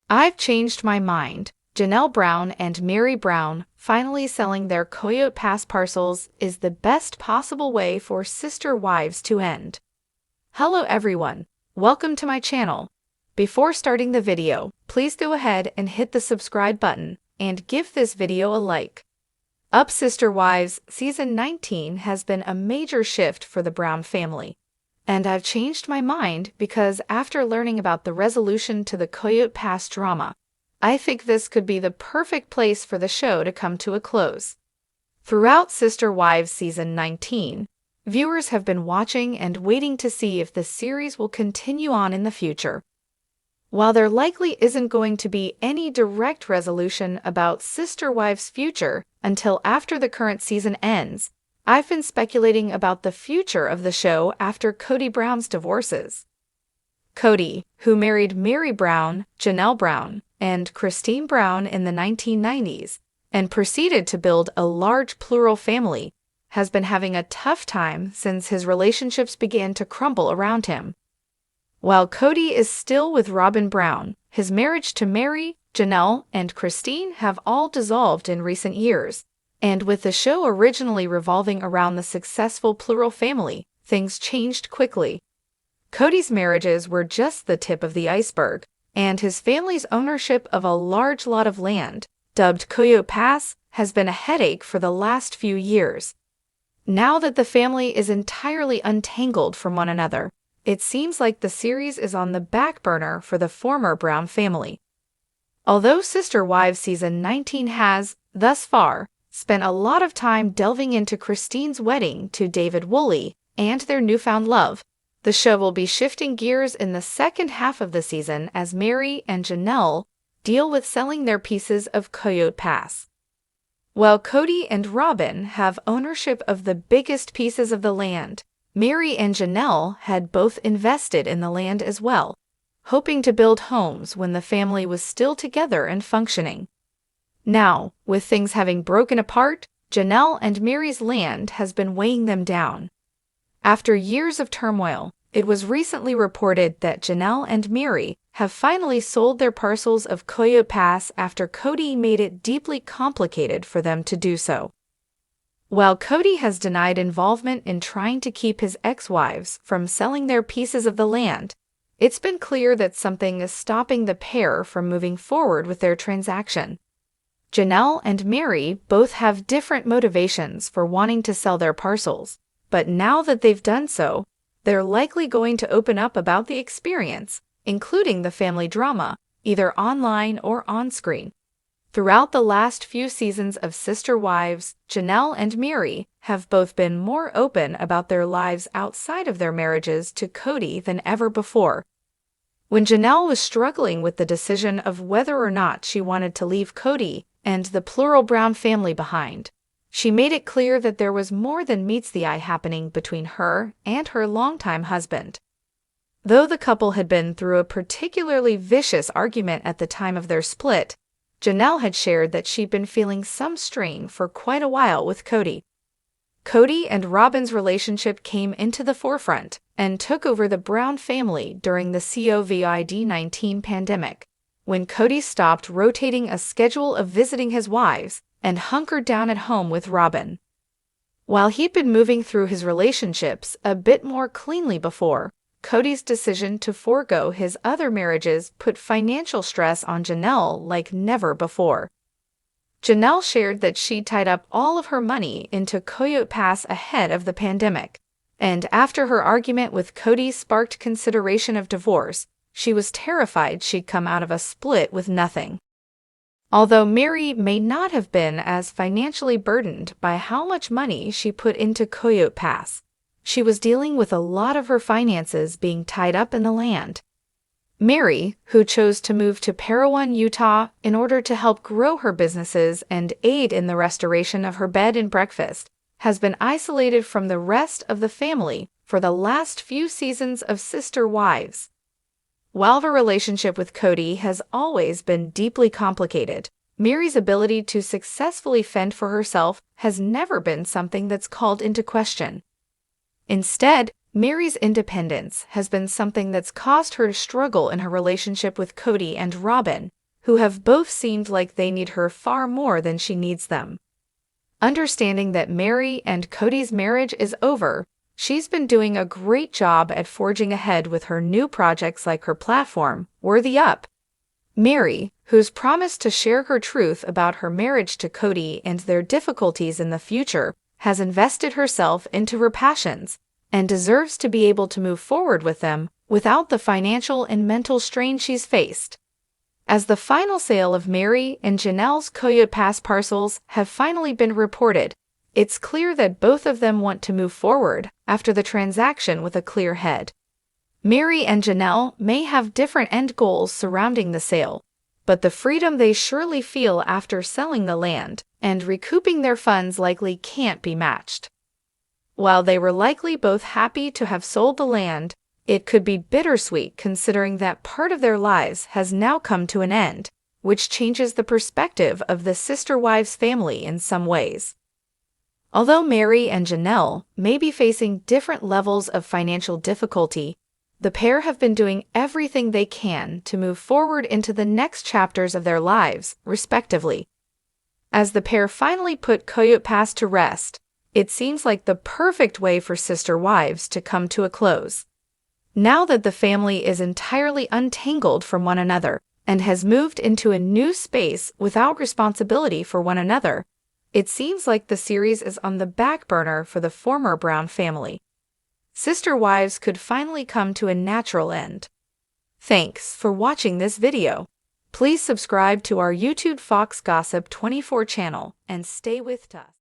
I've changed my mind. Janelle Brown and Meri Brown finally selling their Coyote Pass parcels is the best possible way for sister wives to end. Hello everyone, welcome to my channel. Before starting the video, please go ahead and hit the subscribe button and give this video a like. Up Sister Wives Season 19 has been a major shift for the Brown family. And I've changed my mind because after learning about the resolution to the Coyote Pass drama, I think this could be the perfect place for the show to come to a close. Throughout Sister Wives Season 19, viewers have been watching and waiting to see if the series will continue on in the future. While there likely isn't going to be any direct resolution about Sister Wives' future until after the current season ends, I've been speculating about the future of the show after Coyote Brown's divorces. Coyote, who married Meri Brown, Janelle Brown, and Christine Brown in the 1990s, and proceeded to build a large plural family, has been having a tough time since his relationships began to crumble around him. While Coyote is still with Robin Brown, his marriage to Meri, Janelle, and Christine have all dissolved in recent years. And with the show originally revolving around the successful plural family, things changed quickly. Coyote's marriages were just the tip of the iceberg, and his family's ownership of a large lot of land, dubbed Coyote Pass, has been a headache for the last few years. Now that the family is entirely untangled from one another, it seems like the series is on the back burner for the former Brown family. Although Sister Wives Season 19 has, thus far, spent a lot of time delving into Christine's wedding to David Woolley and their newfound love, the show will be shifting gears in the second half of the season as Meri and Janelle deal with selling their pieces of Coyote Pass. While Coyote and Robin have ownership of the biggest pieces of the land, Meri and Janelle had both invested in the land as well, hoping to build homes when the family was still together and functioning. Now, with things having broken apart, Janelle and Meri's land has been weighing them down. After years of turmoil, it was recently reported that Janelle and Meri have finally sold their parcels of Coyote Pass after Coyote made it deeply complicated for them to do so. While Coyote has denied involvement in trying to keep his ex-wives from selling their pieces of the land, it's been clear that something is stopping the pair from moving forward with their transaction. Janelle and Meri both have different motivations for wanting to sell their parcels, but now that they've done so, they're likely going to open up about the experience, including the family drama, either online or on-screen. Throughout the last few seasons of Sister Wives, Janelle and Meri have both been more open about their lives outside of their marriages to Coyote than ever before. When Janelle was struggling with the decision of whether or not she wanted to leave Coyote and the plural Brown family behind, she made it clear that there was more than meets the eye happening between her and her longtime husband. Though the couple had been through a particularly vicious argument at the time of their split, Janelle had shared that she'd been feeling some strain for quite a while with Coyote. Coyote and Robin's relationship came into the forefront and took over the Brown family during the COVID-19 pandemic, when Coyote stopped rotating a schedule of visiting his wives and hunkered down at home with Robin. While he'd been moving through his relationships a bit more cleanly before, Coyote's decision to forego his other marriages put financial stress on Janelle like never before. Janelle shared that she tied up all of her money into Coyote Pass ahead of the pandemic, and after her argument with Coyote sparked consideration of divorce, she was terrified she'd come out of a split with nothing. Although Meri may not have been as financially burdened by how much money she put into Coyote Pass, she was dealing with a lot of her finances being tied up in the land. Meri, who chose to move to Parowan, Utah, in order to help grow her businesses and aid in the restoration of her bed and breakfast, has been isolated from the rest of the family for the last few seasons of Sister Wives. While her relationship with Coyote has always been deeply complicated, Meri's ability to successfully fend for herself has never been something that's called into question. Instead, Meri's independence has been something that's caused her to struggle in her relationship with Coyote and Robin, who have both seemed like they need her far more than she needs them. Understanding that Meri and Cody's marriage is over, she's been doing a great job at forging ahead with her new projects like her platform, Worthy Up. Meri, who's promised to share her truth about her marriage to Cody and their difficulties in the future, has invested herself into her passions and deserves to be able to move forward with them without the financial and mental strain she's faced. As the final sale of Meri and Janelle's Coyote Pass parcels have finally been reported, it's clear that both of them want to move forward after the transaction with a clear head. Meri and Janelle may have different end goals surrounding the sale, but the freedom they surely feel after selling the land and recouping their funds likely can't be matched. While they were likely both happy to have sold the land, it could be bittersweet considering that part of their lives has now come to an end, which changes the perspective of the sister wives' family in some ways. Although Meri and Janelle may be facing different levels of financial difficulty, the pair have been doing everything they can to move forward into the next chapters of their lives, respectively. As the pair finally put Coyote Pass to rest, it seems like the perfect way for sister wives to come to a close. Now that the family is entirely untangled from one another and has moved into a new space without responsibility for one another, it seems like the series is on the back burner for the former Brown family. Sister wives could finally come to a natural end. Thanks for watching this video. Please subscribe to our YouTube Fox Gossip 24 channel and stay with us.